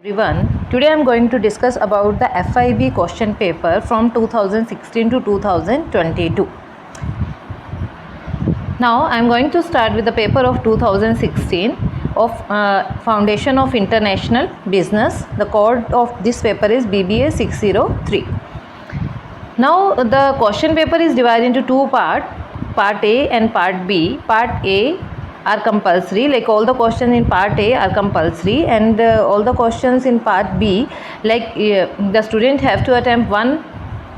Everyone, today I am going to discuss about the FIB question paper from 2016 to 2022. Now I am going to start with the paper of 2016 of Foundation of International Business. The code of this paper is BBA 603. Now the question paper is divided into two parts, part A and part B. Part A are compulsory, like all the questions in part A are compulsory, and all the questions in part B, like the student have to attempt one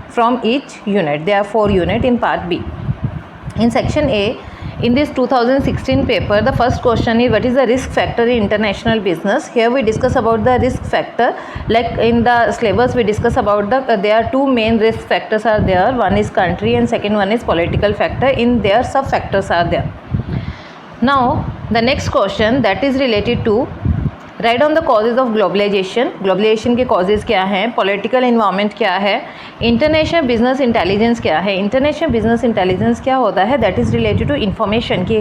from each unit. There are 4 units in part B. In section A, in this 2016 paper, the first question is what is the risk factor in international business. Here we discuss about the risk factor, like in the syllabus we discuss about the there are 2 main risk factors are there. One is country and second one is political factor. In their sub factors are there. Now the next question that is related to write down the causes of globalization. Globalisation के causes क्या हैं, political environment क्या है, international business intelligence क्या है. International business intelligence क्या होता है, that is related to information कि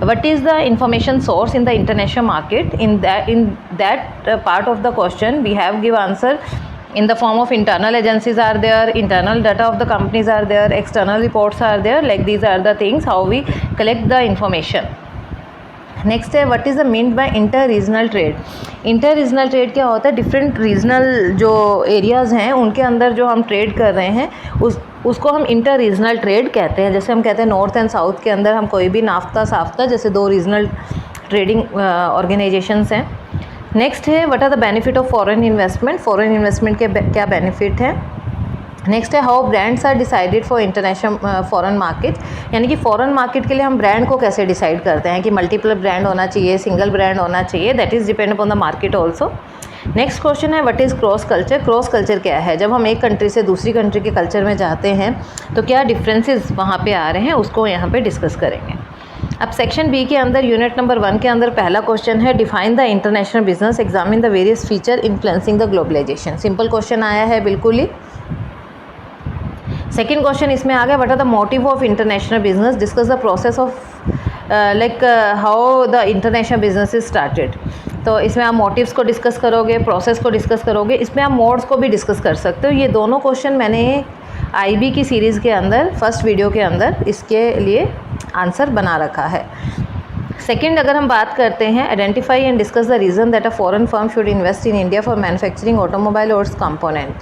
what is the information source in the international market. In that part of the question we have give answer in the form of internal agencies are there, internal data of the companies are there, external reports are there, like these are the things how we collect the information. Next है what is the mean by inter regional trade. Inter regional trade क्या होता है, different regional जो areas हैं उनके अंदर जो हम ट्रेड कर रहे हैं उसको हम इंटर रीजनल ट्रेड कहते हैं. जैसे हम कहते हैं नॉर्थ एंड साउथ के अंदर हम कोई भी नाफ्ता साफ्ता जैसे 2 रीजनल ट्रेडिंग ऑर्गेनाइजेशंस हैं. नेक्स्ट है what are the benefit of foreign investment. Foreign investment के क्या बेनिफिट हैं. नेक्स्ट है how brands are decided for international foreign market, यानी कि फ़ॉरेन मार्केट के लिए हम ब्रांड को कैसे डिसाइड करते हैं कि मल्टीपल ब्रांड होना चाहिए, सिंगल ब्रांड होना चाहिए, that is depend upon the market also. Next question है what is cross culture. Cross culture क्या है, जब हम एक कंट्री से दूसरी कंट्री के कल्चर में जाते हैं तो क्या डिफरेंसेस वहाँ पे आ रहे हैं, उसको यहाँ पे डिस्कस करेंगे. अब सेक्शन बी के अंदर यूनिट नंबर 1 के अंदर पहला क्वेश्चन है define the international business, examine the various feature influencing the globalisation. Simple question आया है बिल्कुल ही. सेकेंड क्वेश्चन इसमें आ गया what are the motive of international business, discuss the process of like how the international business is started. तो इसमें आप मोटिव्स को डिस्कस करोगे, प्रोसेस को डिस्कस करोगे, इसमें आप मोड्स को भी डिस्कस कर सकते हो. ये दोनों क्वेश्चन मैंने आईबी की सीरीज़ के अंदर फर्स्ट वीडियो के अंदर इसके लिए आंसर बना रखा है. सेकेंड अगर हम बात करते हैं identify and discuss the reason that a foreign firm should invest in India for manufacturing automobile और इट्स कंपोनेंट.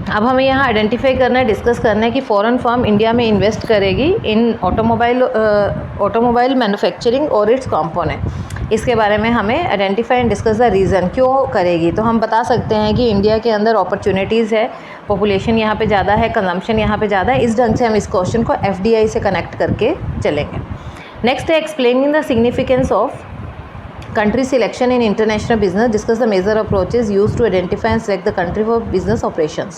अब हमें यहाँ आइडेंटिफाई करना है, डिस्कस करना है कि फ़ॉरेन फर्म इंडिया में इन्वेस्ट करेगी इन ऑटोमोबाइल मैन्युफैक्चरिंग और इट्स कंपोनेंट. इसके बारे में हमें identify and discuss the reason क्यों करेगी. तो हम बता सकते हैं कि इंडिया के अंदर अपॉर्चुनिटीज़ है, पॉपुलेशन यहाँ पे ज़्यादा है, कंजम्पशन यहाँ पे ज़्यादा है. इस ढंग से हम इस क्वेश्चन को FDI से कनेक्ट करके चलेंगे. नेक्स्ट है explaining the significance of country selection in international business, discuss the major approaches used to identify and select the country for business operations.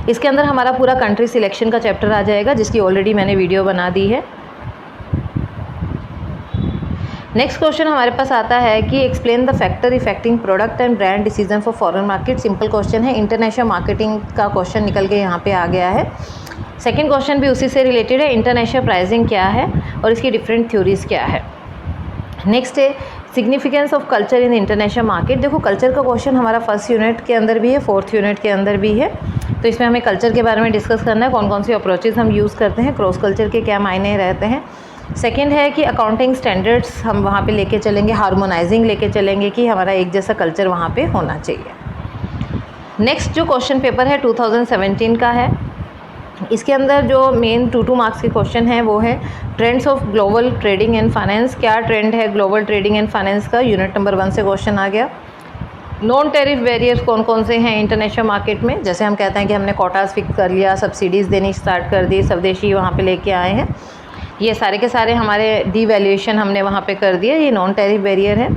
इसके अंदर हमारा पूरा country selection का चैप्टर आ जाएगा जिसकी ऑलरेडी मैंने वीडियो बना दी है. नेक्स्ट क्वेश्चन हमारे पास आता है कि explain the factor affecting product and brand decision for foreign market. Simple question है, इंटरनेशनल मार्केटिंग का क्वेश्चन निकल के यहाँ पे आ गया है. सेकेंड क्वेश्चन भी उसी से रिलेटेड है, इंटरनेशनल प्राइसिंग क्या है और इसकी डिफरेंट थ्योरीज क्या है. नेक्स्ट है significance of culture in international market. देखो कल्चर का क्वेश्चन हमारा फर्स्ट यूनिट के अंदर भी है, 4th यूनिट के अंदर भी है. तो इसमें हमें कल्चर के बारे में डिस्कस करना है, कौन कौन सी अप्रोचेस हम यूज़ करते हैं, क्रॉस कल्चर के क्या मायने रहते हैं. सेकेंड है कि अकाउंटिंग स्टैंडर्ड्स हम वहाँ पे लेके चलेंगे, हार्मोनाइजिंग लेके चलेंगे कि हमारा एक जैसा कल्चर वहाँ पे होना चाहिए. नेक्स्ट जो क्वेश्चन पेपर है 2017 का है, इसके अंदर जो मेन 2 मार्क्स के क्वेश्चन हैं वो है trends of global trading and finance. क्या ट्रेंड है ग्लोबल ट्रेडिंग एंड फाइनेंस का, यूनिट नंबर 1 से क्वेश्चन आ गया. नॉन टैरिफ बैरियर्स कौन कौन से हैं इंटरनेशनल मार्केट में, जैसे हम कहते हैं कि हमने कोटास फिक्स कर लिया, सब्सिडीज़ देनी स्टार्ट कर दी, स्वदेशी वहाँ पे लेके आए हैं, ये सारे के सारे हमारे डीवैल्यूएशन हमने वहाँ पे कर दिया, ये नॉन टैरिफ बैरियर है.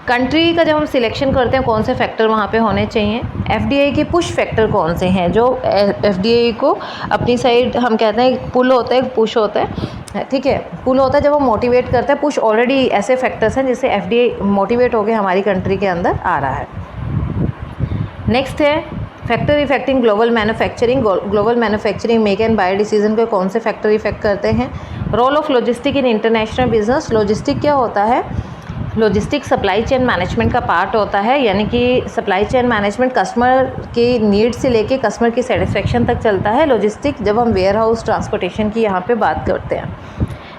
कंट्री का जब हम सिलेक्शन करते हैं कौन से फैक्टर वहाँ पे होने चाहिए. FDI के पुश फैक्टर कौन से हैं जो FDI को अपनी साइड हम कहते हैं पुल होता है, पुश होता है, ठीक है. पुल होता है जब हम मोटिवेट करते हैं, पुश ऑलरेडी ऐसे फैक्टर्स हैं जिससे FDI मोटिवेट होकर हमारी कंट्री के अंदर आ रहा है. नेक्स्ट है factor affecting global manufacturing. Global manufacturing make and buy decision को कौन से फैक्टर इफेक्ट करते हैं. Role of logistic in international business. Logistic क्या होता है लॉजिस्टिक सप्लाई चेन मैनेजमेंट का पार्ट होता है, यानी कि सप्लाई चेन मैनेजमेंट कस्टमर की नीड से लेके कस्टमर की सेटिस्फेक्शन तक चलता है। लॉजिस्टिक जब हम वेयर हाउस ट्रांसपोर्टेशन की यहाँ पे बात करते हैं।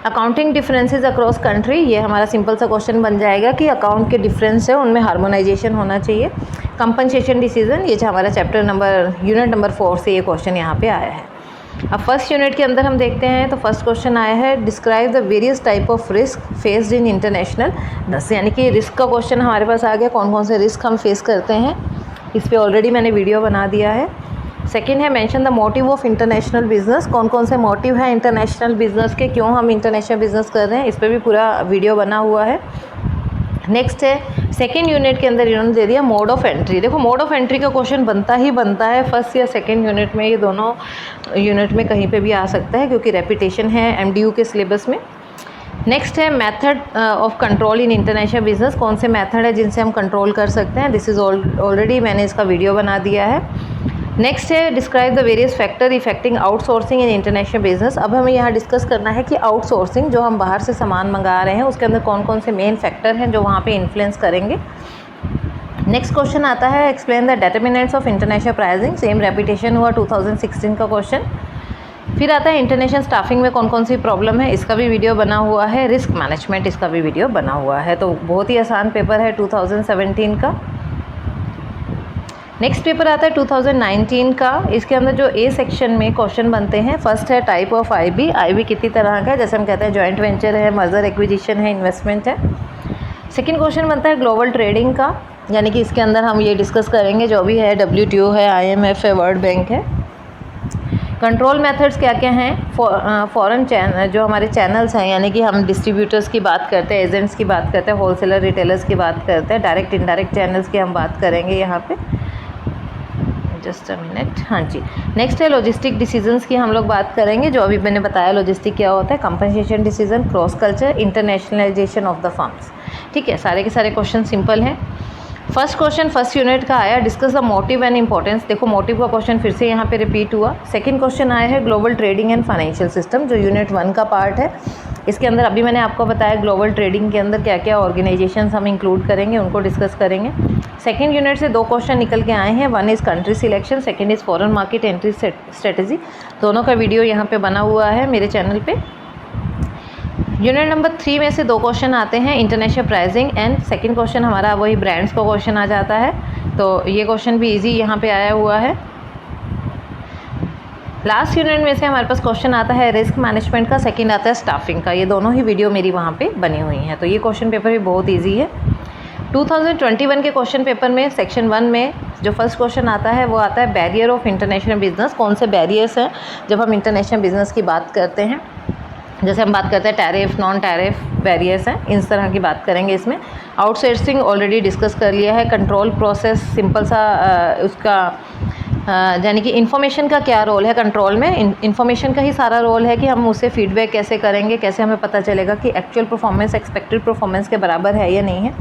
अकाउंटिंग डिफरेंसेस अक्रॉस कंट्री, ये हमारा सिंपल सा क्वेश्चन बन जाएगा कि अकाउंट के डिफरेंस है उनमें हार्मोनाइजेशन होना चाहिए। कंपनसेशन डिसीजन, ये हमारा चैप्टर नंबर यूनिट नंबर 4 से ये क्वेश्चन यहाँ पे आया है। अब फर्स्ट यूनिट के अंदर हम देखते हैं तो फर्स्ट क्वेश्चन आया है, describe the various type of risk faced in international 10, यानी कि रिस्क का क्वेश्चन हमारे पास आ गया, कौन कौन से रिस्क हम फेस करते हैं। इस पर ऑलरेडी मैंने वीडियो बना दिया है। सेकंड है, mention the motive of international business, कौन कौन से मोटिव हैं इंटरनेशनल बिजनेस के, क्यों हम इंटरनेशनल बिजनेस कर रहे हैं, इस पर भी पूरा वीडियो बना हुआ है। नेक्स्ट है, सेकेंड यूनिट के अंदर इन्होंने दे दिया मोड ऑफ एंट्री। देखो मोड ऑफ एंट्री का क्वेश्चन बनता ही बनता है फर्स्ट या सेकेंड यूनिट में, ये दोनों यूनिट में कहीं पे भी आ सकता है क्योंकि रेपिटेशन है एमडीयू के सिलेबस में। नेक्स्ट है method of control in international business, कौन से मेथड है जिनसे हम कंट्रोल कर सकते हैं, दिस इज़ ऑलरेडी मैंने इसका वीडियो बना दिया है। नेक्स्ट है, describe the various factor affecting outsourcing in international business. अब हमें यहाँ डिस्कस करना है कि आउटसोर्सिंग, जो हम बाहर से सामान मंगा रहे हैं, उसके अंदर कौन कौन से मेन फैक्टर हैं जो वहाँ पे इन्फ्लुएंस करेंगे। नेक्स्ट क्वेश्चन आता है, explain the determinants of international pricing, same repetition हुआ 2016 का क्वेश्चन। फिर आता है इंटरनेशनल स्टाफिंग में कौन कौन सी प्रॉब्लम है, इसका भी वीडियो बना हुआ है। रिस्क मैनेजमेंट, इसका भी वीडियो बना हुआ है। तो बहुत ही आसान पेपर है 2017 का। नेक्स्ट पेपर आता है 2019 का, इसके अंदर जो ए सेक्शन में क्वेश्चन बनते हैं, फर्स्ट है टाइप ऑफ आईबी, आईबी कितनी तरह का है, जैसे हम कहते हैं जॉइंट वेंचर है, मर्जर एक्विजिशन है, इन्वेस्टमेंट है। सेकंड क्वेश्चन बनता है ग्लोबल ट्रेडिंग का, यानी कि इसके अंदर हम ये डिस्कस करेंगे जो भी है, WTO है, IMF है, वर्ल्ड बैंक है। कंट्रोल मेथड्स क्या क्या हैं, फॉरेन चैनल जो हमारे चैनल्स हैं, यानी कि हम डिस्ट्रीब्यूटर्स की बात करते हैं, एजेंट्स की बात करते हैं, होलसेलर रिटेलर्स की बात करते हैं, डायरेक्ट इनडायरेक्ट चैनल्स की हम बात करेंगे यहाँ पे। जस्ट अ मिनट, हाँ जी। नेक्स्ट है लॉजिस्टिक डिसीजंस की हम लोग बात करेंगे, जो अभी मैंने बताया लॉजिस्टिक क्या होता है, compensation decision, cross culture, internationalisation of the firms. ठीक है, सारे के सारे क्वेश्चन सिंपल हैं। फर्स्ट क्वेश्चन फर्स्ट यूनिट का आया, discuss the motive and importance. देखो मोटिव का क्वेश्चन फिर से यहाँ पे रिपीट हुआ। सेकंड क्वेश्चन आया है global trading and financial system, जो यूनिट 1 का पार्ट है। इसके अंदर अभी मैंने आपको बताया ग्लोबल ट्रेडिंग के अंदर क्या क्या ऑर्गेनाइजेशंस हम इंक्लूड करेंगे, उनको डिस्कस करेंगे। सेकंड यूनिट से 2 क्वेश्चन निकल के आए हैं, one is country selection, second is foreign market entry strategy. दोनों का वीडियो यहाँ पे बना हुआ है मेरे चैनल पे। यूनिट नंबर 3 में से 2 क्वेश्चन आते हैं, international pricing and second question हमारा वही ब्रांड्स का क्वेश्चन आ जाता है। तो ये क्वेश्चन भी इजी यहाँ पे आया हुआ है। लास्ट यूनिट में से हमारे पास क्वेश्चन आता है रिस्क मैनेजमेंट का, सेकंड आता है स्टाफिंग का। ये दोनों ही वीडियो मेरी वहाँ पे बनी हुई हैं। तो ये क्वेश्चन पेपर भी बहुत ईजी है। 2021 के क्वेश्चन पेपर में सेक्शन 1 में जो फर्स्ट क्वेश्चन आता है वो आता है बैरियर ऑफ इंटरनेशनल बिजनेस, कौन से बैरियर्स हैं जब हम इंटरनेशनल बिजनेस की बात करते हैं। जैसे हम बात करते हैं टैरिफ, नॉन टैरिफ बैरियर्स हैं, इस तरह की बात करेंगे इसमें। आउटसोर्सिंग ऑलरेडी डिस्कस कर लिया है। कंट्रोल प्रोसेस सिंपल सा उसका यानी कि इन्फॉर्मेशन का क्या रोल है कंट्रोल में, इन्फॉर्मेशन का ही सारा रोल है कि हम उससे फीडबैक कैसे करेंगे, कैसे हमें पता चलेगा कि एक्चुअल परफॉर्मेंस एक्सपेक्टेड परफॉर्मेंस के बराबर है या नहीं है।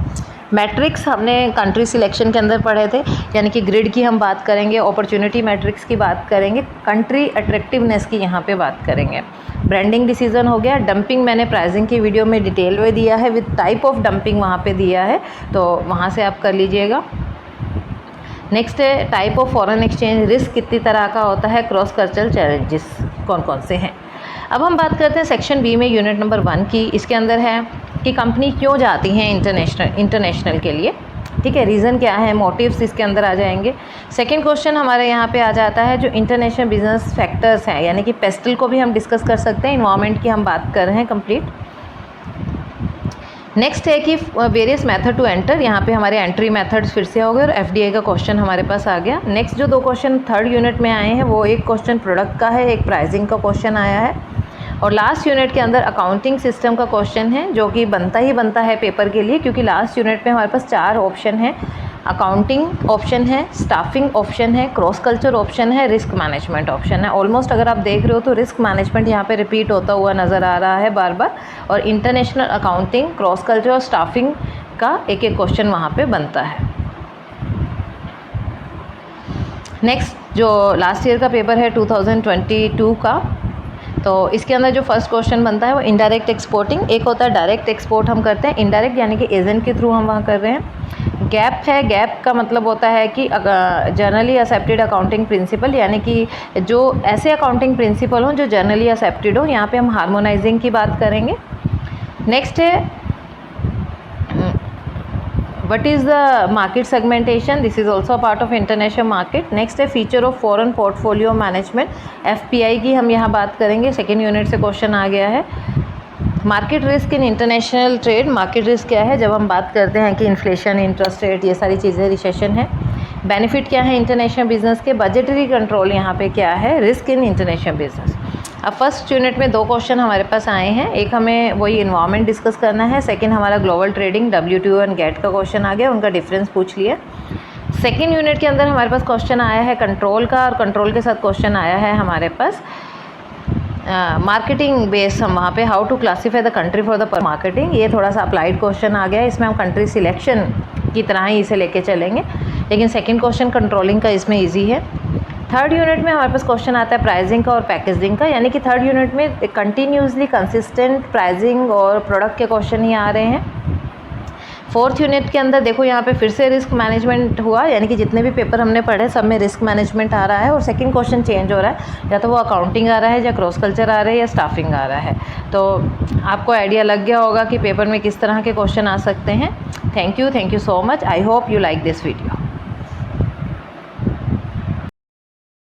मैट्रिक्स हमने कंट्री सिलेक्शन के अंदर पढ़े थे, यानी कि ग्रिड की हम बात करेंगे, अपॉर्चुनिटी मैट्रिक्स की बात करेंगे, कंट्री अट्रैक्टिवनेस की यहाँ पे बात करेंगे। ब्रांडिंग डिसीजन हो गया। डंपिंग मैंने प्राइसिंग की वीडियो में डिटेल में दिया है, विद टाइप ऑफ डंपिंग वहाँ पे दिया है, तो वहाँ से आप कर लीजिएगा। नेक्स्ट है type of foreign exchange, risk कितनी तरह का होता है, क्रॉस कल्चरल चैलेंजेस कौन कौन से हैं। अब हम बात करते हैं सेक्शन बी में यूनिट नंबर 1 की। इसके अंदर है कि कंपनी क्यों जाती हैं इंटरनेशनल के लिए, ठीक है, रीज़न क्या है, मोटिव्स इसके अंदर आ जाएंगे। सेकंड क्वेश्चन हमारे यहाँ पे आ जाता है जो इंटरनेशनल बिजनेस फैक्टर्स हैं, यानी कि पेस्टल को भी हम डिस्कस कर सकते हैं, इन्वायरमेंट की हम बात कर रहे हैं कंप्लीट। नेक्स्ट है कि वेरियस मेथड टू एंटर, यहाँ पे हमारे एंट्री मेथड्स फिर से हो गए और एफडीआई का क्वेश्चन हमारे पास आ गया। नेक्स्ट जो 2 क्वेश्चन थर्ड यूनिट में आए हैं वो एक क्वेश्चन प्रोडक्ट का है, एक प्राइसिंग का क्वेश्चन आया है, और लास्ट यूनिट के अंदर अकाउंटिंग सिस्टम का क्वेश्चन है जो कि बनता ही बनता है पेपर के लिए, क्योंकि लास्ट यूनिट में हमारे पास 4 ऑप्शन हैं। अकाउंटिंग ऑप्शन है, स्टाफिंग ऑप्शन है, क्रॉस कल्चर ऑप्शन है, रिस्क मैनेजमेंट ऑप्शन है। ऑलमोस्ट अगर आप देख रहे हो तो रिस्क मैनेजमेंट यहाँ पे रिपीट होता हुआ नज़र आ रहा है बार बार, और इंटरनेशनल अकाउंटिंग, क्रॉस कल्चर और स्टाफिंग का एक एक क्वेश्चन वहाँ पे बनता है। नेक्स्ट जो लास्ट ईयर का पेपर है 2022 का, तो इसके अंदर जो फर्स्ट क्वेश्चन बनता है वो इनडायरेक्ट एक्सपोर्टिंग, एक होता है डायरेक्ट एक्सपोर्ट हम करते हैं, इनडायरेक्ट यानी कि एजेंट के थ्रू हम वहाँ कर रहे हैं। गैप है, गैप का मतलब होता है कि जनरली एक्सेप्टेड अकाउंटिंग प्रिंसिपल, यानी कि जो ऐसे अकाउंटिंग प्रिंसिपल हों जो जनरली एक्सेप्टेड हो, यहाँ पे हम हार्मोनाइजिंग की बात करेंगे। नेक्स्ट है what is the market segmentation, this is also a part of international market। next है feature of foreign portfolio management, FPI की हम यहाँ बात करेंगे, सेकेंड यूनिट से क्वेश्चन आ गया है। Market risk in international trade, market risk क्या है, जब हम बात करते हैं कि इन्फ्लेशन, इंटरेस्ट रेट, ये सारी चीज़ें, रिसेशन है। बेनिफिट क्या है इंटरनेशनल बिजनेस के, बजटरी कंट्रोल यहाँ पे क्या है, रिस्क इन इंटरनेशनल बिजनेस। अब फर्स्ट यूनिट में दो क्वेश्चन हमारे पास आए हैं, एक हमें वही इन्वायरमेंट डिस्कस करना है, सेकंड हमारा global trading WTO and GATT का क्वेश्चन आ गया, उनका डिफरेंस पूछ लिया। सेकंड यूनिट के अंदर हमारे पास क्वेश्चन आया है कंट्रोल का, और कंट्रोल के साथ क्वेश्चन आया है हमारे पास मार्केटिंग बेस, हम वहाँ पे how to classify the country for the marketing, ये थोड़ा सा अप्लाइड क्वेश्चन आ गया है, इसमें हम कंट्री सिलेक्शन की तरह ही इसे लेके चलेंगे, लेकिन सेकंड क्वेश्चन कंट्रोलिंग का इसमें इजी है। थर्ड यूनिट में हमारे पास क्वेश्चन आता है प्राइसिंग का और पैकेजिंग का, यानी कि थर्ड यूनिट में कंटिन्यूसली कंसिस्टेंट प्राइसिंग और प्रोडक्ट के क्वेश्चन ही आ रहे हैं। फोर्थ यूनिट के अंदर देखो यहाँ पे फिर से रिस्क मैनेजमेंट हुआ, यानी कि जितने भी पेपर हमने पढ़े सब में रिस्क मैनेजमेंट आ रहा है, और सेकंड क्वेश्चन चेंज हो रहा है, या तो वो अकाउंटिंग आ रहा है, या क्रॉस कल्चर आ रहा है, या स्टाफिंग आ रहा है। तो आपको आइडिया लग गया होगा कि पेपर में किस तरह के क्वेश्चन आ सकते हैं। Thank you so much, I hope you like this video.